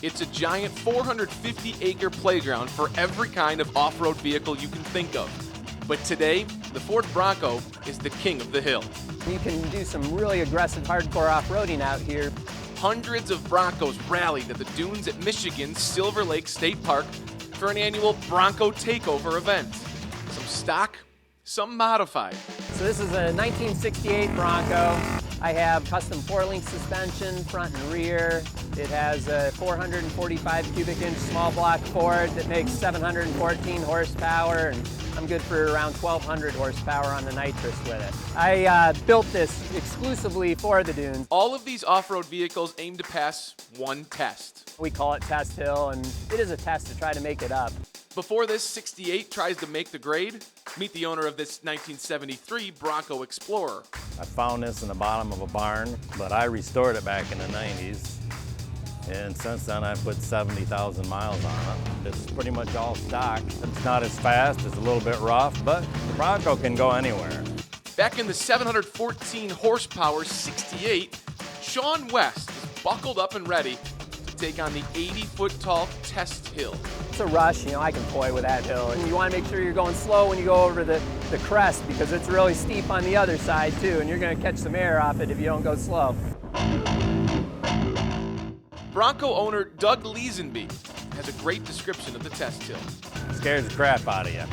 It's a giant 450-acre playground for every kind of off-road vehicle you can think of. But today, the Ford Bronco is the king of the hill. You can do some really aggressive hardcore off-roading out here. Hundreds of Broncos rallied at the dunes at Michigan's Silver Lake State Park for an annual Bronco Takeover event. Some stock, some modified. So this is a 1968 Bronco. I have custom 4-link suspension, front and rear. It has a 445 cubic inch small block Ford that makes 714 horsepower, and I'm good for around 1,200 horsepower on the nitrous with it. I built this exclusively for the dunes. All of these off-road vehicles aim to pass one test. We call it Test Hill, and it is a test to try to make it up. Before this 68 tries to make the grade, meet the owner of this 1973 Bronco Explorer. I found this in the bottom of a barn, but I restored it back in the 90s. And since then, I've put 70,000 miles on it. It's pretty much all stock. It's not as fast, it's a little bit rough, but the Bronco can go anywhere. Back in the 714 horsepower 68, Sean West is buckled up and ready to take on the 80-foot tall Test Hill. It's a rush, I can toy with that hill. And you want to make sure you're going slow when you go over the crest, because it's really steep on the other side too, and you're going to catch some air off it if you don't go slow. Bronco owner Doug Leesenby has a great description of the Test Hill. It scares the crap out of you.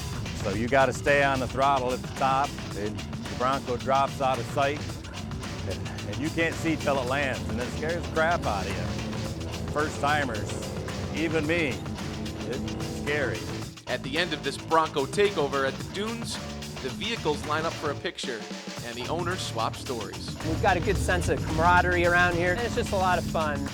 So you got to stay on the throttle at the top. The Bronco drops out of sight, and you can't see till it lands, and it scares the crap out of you. First timers, even me, it's scary. At the end of this Bronco Takeover at the dunes, the vehicles line up for a picture, and the owners swap stories. We've got a good sense of camaraderie around here, and it's just a lot of fun.